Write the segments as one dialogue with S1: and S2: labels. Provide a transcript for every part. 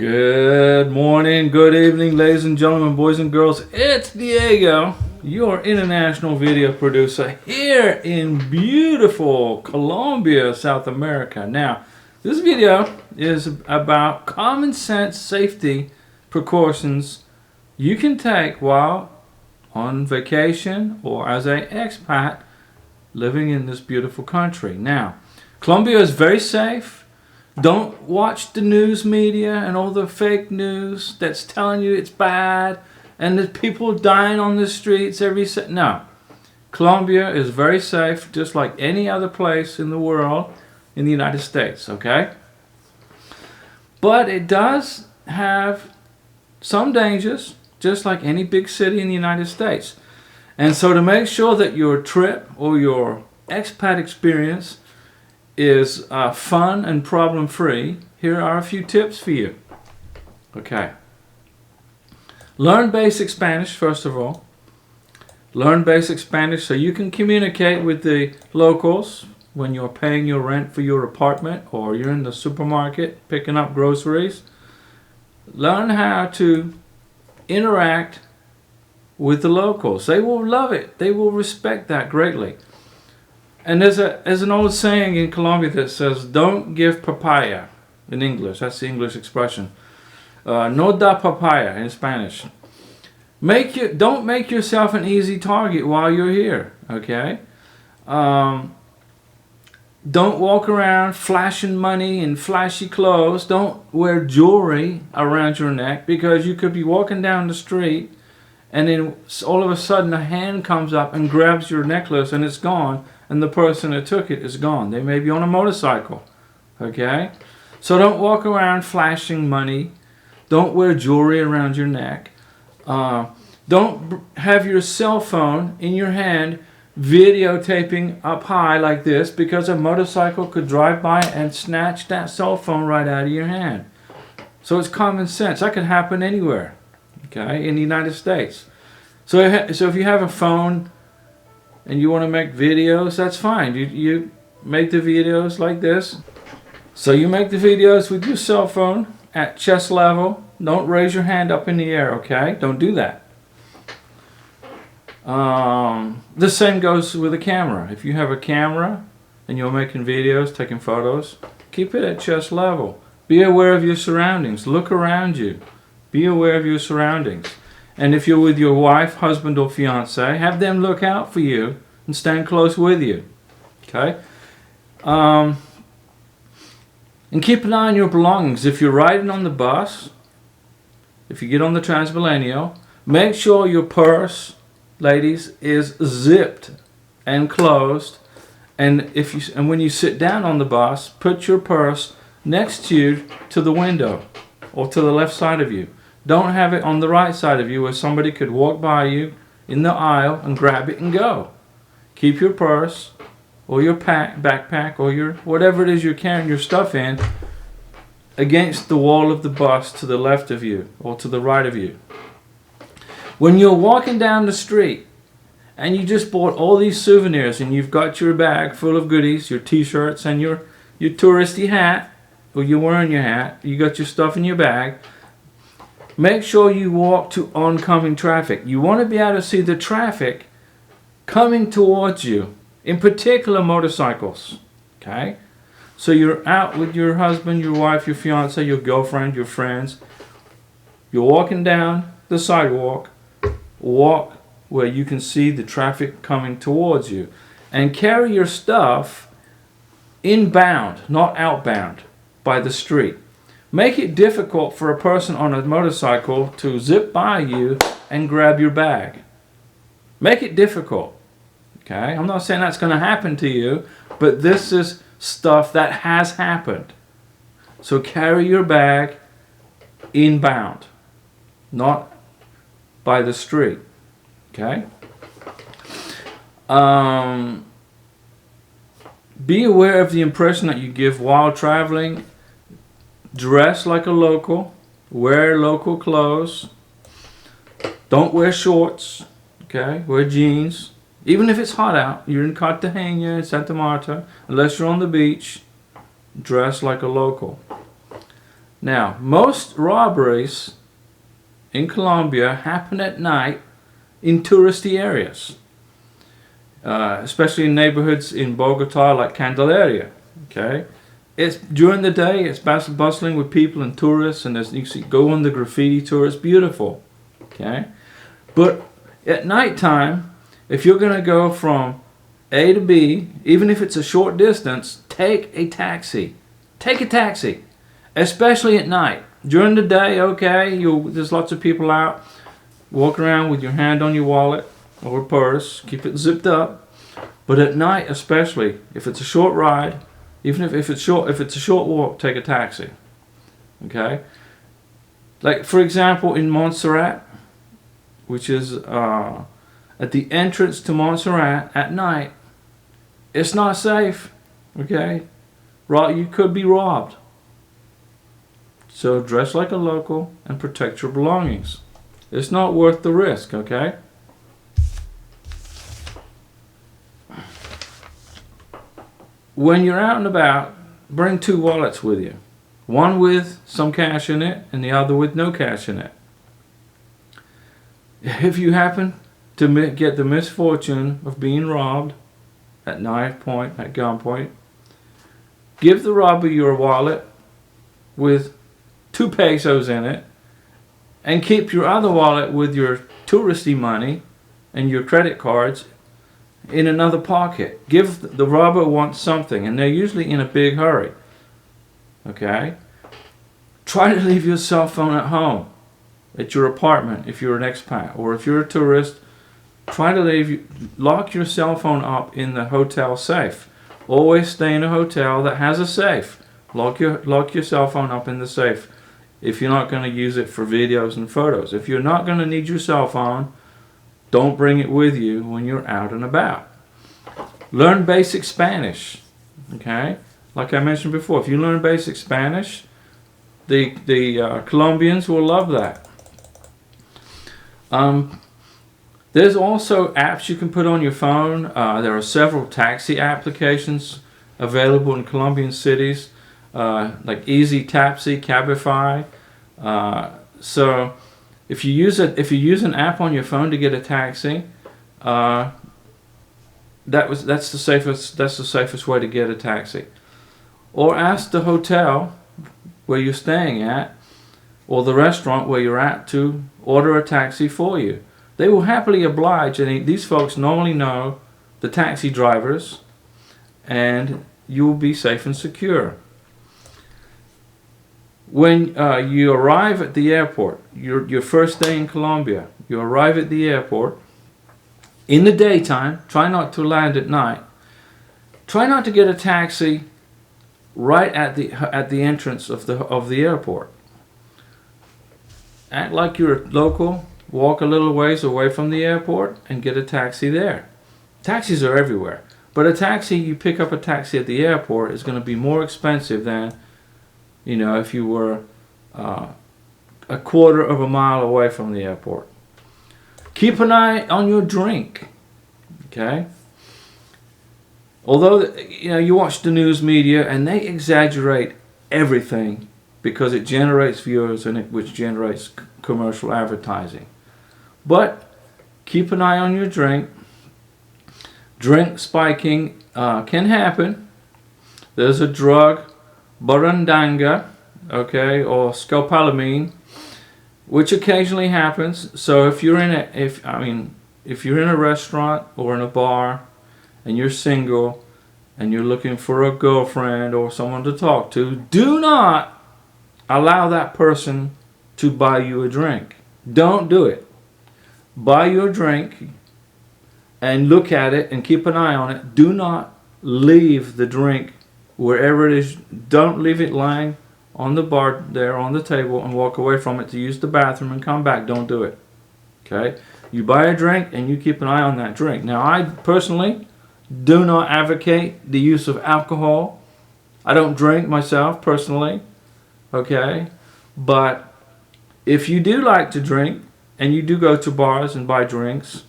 S1: Good morning, good evening, ladies and gentlemen, boys and girls. It's Diego, your international video producer here in beautiful Colombia, South America. Now, this video is about common sense safety precautions you can take while on vacation or as an expat living in this beautiful country. Now, Colombia is very safe. Don't watch the news media and all the fake news that's telling you it's bad and there's people dying on the streets every second. No. Colombia is very safe, just like any other place in the world in the United States, okay? But it does have some dangers, just like any big city in the United States. And so to make sure that your trip or your expat experience is fun and problem-free, here are a few tips for you. Okay. Learn basic Spanish, first of all. Learn basic Spanish so you can communicate with the locals when you're paying your rent for your apartment or you're in the supermarket picking up groceries. Learn how to interact with the locals. They will love it. They will respect that greatly. And there's an old saying in Colombia that says, don't give papaya in English. That's the English expression. No da papaya in Spanish. Don't make yourself an easy target while you're here, okay? Don't walk around flashing money and flashy clothes. Don't wear jewelry around your neck because you could be walking down the street and then all of a sudden a hand comes up and grabs your necklace and it's gone. And the person that took it is gone. They may be on a motorcycle, okay? So don't walk around flashing money. Don't wear jewelry around your neck. Don't have your cell phone in your hand videotaping up high like this because a motorcycle could drive by and snatch that cell phone right out of your hand. So it's common sense. That could happen anywhere, okay, in the United States. So if you have a phone and you want to make videos, that's fine. You make the videos like this. So you make the videos with your cell phone at chest level. Don't raise your hand up in the air, okay? Don't do that. The same goes with a camera. If you have a camera and you're making videos, taking photos, keep it at chest level. Be aware of your surroundings. Look around you. Be aware of your surroundings. And if you're with your wife, husband, or fiance, have them look out for you and stand close with you. Okay? And keep an eye on your belongings. If you're riding on the bus, if you get on the Transmilenio, make sure your purse, ladies, is zipped and closed. And when you sit down on the bus, put your purse next to you to the window or to the left side of you. Don't have it on the right side of you where somebody could walk by you in the aisle and grab it and go. Keep your purse or your backpack or your whatever it is you're carrying your stuff in against the wall of the bus to the left of you or to the right of you. When you're walking down the street and you just bought all these souvenirs and you've got your bag full of goodies, your t-shirts and your touristy hat, or you're wearing your hat, you got your stuff in your bag, make sure you walk to oncoming traffic. You want to be able to see the traffic coming towards you, in particular motorcycles, okay? So you're out with your husband, your wife, your fiance, your girlfriend, your friends. You're walking down the sidewalk. Walk where you can see the traffic coming towards you. And carry your stuff inbound, not outbound, by the street. Make it difficult for a person on a motorcycle to zip by you and grab your bag. Make it difficult. Okay? I'm not saying that's going to happen to you, but this is stuff that has happened. So carry your bag inbound, not by the street. Okay? Be aware of the impression that you give while traveling. Dress like a local. Wear local clothes. Don't wear shorts. Okay? Wear jeans. Even if it's hot out, you're in Cartagena, in Santa Marta, unless you're on the beach, dress like a local. Now, most robberies in Colombia happen at night in touristy areas, especially in neighborhoods in Bogota like Candelaria. Okay, it's during the day. It's bustling with people and tourists, and you see go on the graffiti tour. It's beautiful. Okay, but at nighttime, if you're going to go from A to B, even if it's a short distance, take a taxi. Take a taxi, especially at night. During the day, okay, there's lots of people out. Walk around with your hand on your wallet or purse. Keep it zipped up. But at night, especially, if it's a short ride, even if it's a short walk, take a taxi. Okay. Like for example, in Montserrat, which is at the entrance to Montserrat at night, it's not safe. Okay, you could be robbed. So dress like a local and protect your belongings. It's not worth the risk, okay? When you're out and about, bring 2 wallets with you. One with some cash in it and the other with no cash in it. If you happen to get the misfortune of being robbed at knife point, at gunpoint, give the robber your wallet with 2 pesos in it, and keep your other wallet with your touristy money and your credit cards in another pocket. Give the robber wants something, and they're usually in a big hurry. Okay? Try to leave your cell phone at home, at your apartment if you're an expat, or if you're a tourist, try to lock your cell phone up in the hotel safe. Always stay in a hotel that has a safe. Lock your cell phone up in the safe if you're not going to use it for videos and photos. If you're not going to need your cell phone, don't bring it with you when you're out and about. Learn basic Spanish. Okay? Like I mentioned before, if you learn basic Spanish, the Colombians will love that. There's also apps you can put on your phone. There are several taxi applications available in Colombian cities. Like Easy Taxi, Cabify. So if you use an app on your phone to get a taxi, that's the safest way to get a taxi. Or ask the hotel where you're staying at, or the restaurant where you're at, to order a taxi for you. They will happily oblige, and these folks normally know the taxi drivers, and you will be safe and secure. When you arrive at the airport, your first day in Colombia, you arrive at the airport in the daytime. Try not to land at night. Try not to get a taxi right at the entrance of the airport. Act like you're local. Walk a little ways away from the airport and get a taxi there. Taxis are everywhere, but you pick up a taxi at the airport is going to be more expensive than, if you were a quarter of a mile away from the airport. Keep an eye on your drink. Okay? Although, you watch the news media and they exaggerate everything because it generates viewers and which generates commercial advertising. But keep an eye on your drink. Drink spiking can happen. There's a drug, barandanga, okay, or scopolamine, which occasionally happens. So if you're in a restaurant or in a bar and you're single and you're looking for a girlfriend or someone to talk to, do not allow that person to buy you a drink. Don't do it. Buy your drink and look at it and keep an eye on it. Do not leave the drink wherever it is. Don't leave it lying on the bar there on the table and walk away from it to use the bathroom and come back. Don't do it. Okay? You buy a drink and you keep an eye on that drink. Now, I personally do not advocate the use of alcohol. I don't drink myself personally. Okay? But if you do like to drink and you do go to bars and buy drinks,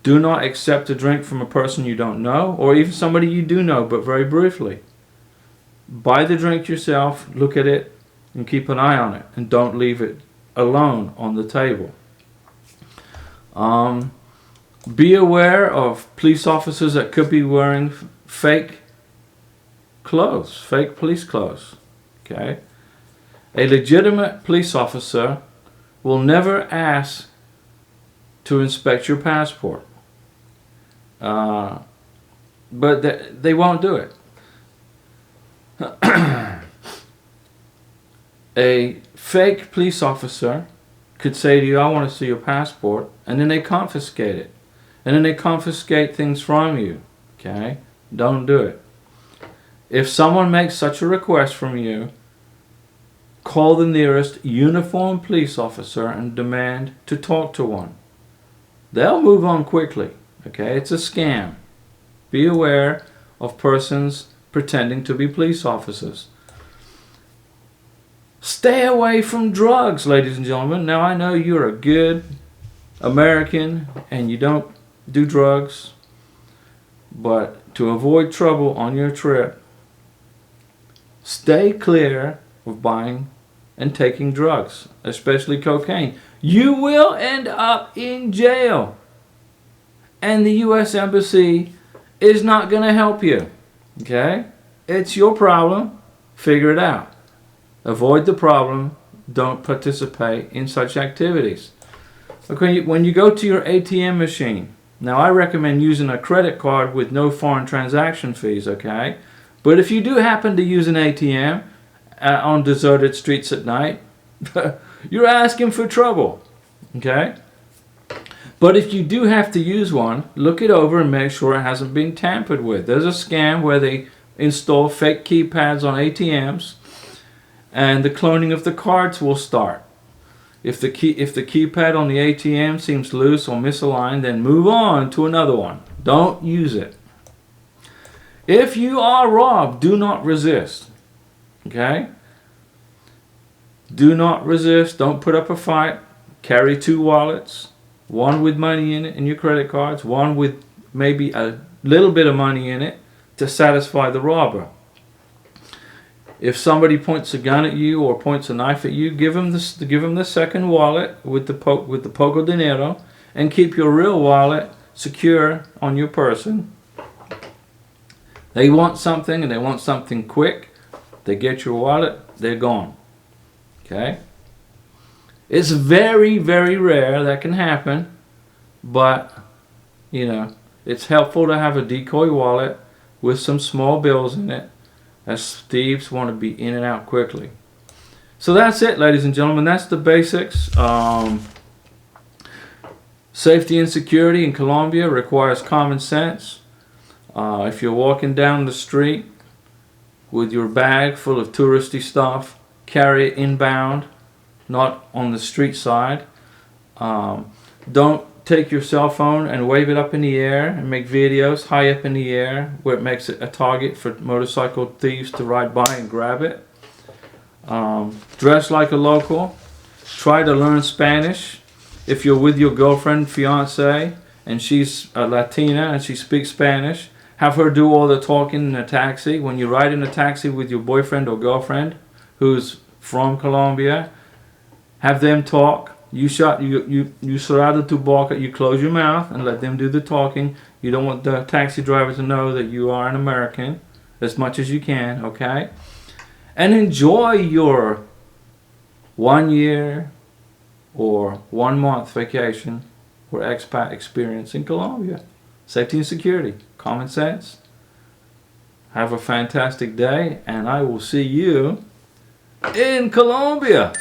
S1: do not accept a drink from a person you don't know, or even somebody you do know but very briefly. Buy the drink yourself, look at it, and keep an eye on it, and don't leave it alone on the table. Be aware of police officers that could be wearing fake clothes, fake police clothes. Okay? A legitimate police officer will never ask to inspect your passport. But they won't do it. A fake police officer could say to you, I want to see your passport, and then they confiscate it. And then they confiscate things from you. Okay? Don't do it. If someone makes such a request from you, call the nearest uniformed police officer and demand to talk to one. They'll move on quickly. Okay? It's a scam. Be aware of persons pretending to be police officers. Stay away from drugs, ladies and gentlemen. Now, I know you're a good American and you don't do drugs, but to avoid trouble on your trip, stay clear of buying and taking drugs, especially cocaine. You will end up in jail, and the U.S. Embassy is not going to help you. Okay? It's your problem. Figure it out. Avoid the problem. Don't participate in such activities. Okay, when you go to your ATM machine, now I recommend using a credit card with no foreign transaction fees, okay? But if you do happen to use an ATM on deserted streets at night, you're asking for trouble, okay? But if you do have to use one, look it over and make sure it hasn't been tampered with. There's a scam where they install fake keypads on ATMs, and the cloning of the cards will start. If the keypad on the ATM seems loose or misaligned, then move on to another one. Don't use it. If you are robbed, do not resist. Okay? Do not resist. Don't put up a fight. Carry 2 wallets. One with money in it and your credit cards. One with maybe a little bit of money in it to satisfy the robber. If somebody points a gun at you or points a knife at you, give them the second wallet with the poco dinero, and keep your real wallet secure on your person. They want something, and they want something quick. They get your wallet, they're gone. Okay? It's very, very rare that can happen, but it's helpful to have a decoy wallet with some small bills in it, as thieves want to be in and out quickly. So that's it, ladies and gentlemen. That's the basics. Safety and security in Colombia requires common sense. If you're walking down the street with your bag full of touristy stuff, carry it inbound, not on the street side. Don't take your cell phone and wave it up in the air and make videos high up in the air where it makes it a target for motorcycle thieves to ride by and grab it. Dress like a local. Try to learn Spanish. If you're with your girlfriend, fiance, and she's a Latina and she speaks Spanish, have her do all the talking in a taxi. When you ride in a taxi with your boyfriend or girlfriend who's from Colombia, have them talk. You cerrado tu boca. You close your mouth and let them do the talking. You don't want the taxi driver to know that you are an American as much as you can, okay? And enjoy your 1 year or 1 month vacation or expat experience in Colombia. Safety and security, common sense. Have a fantastic day, and I will see you in Colombia.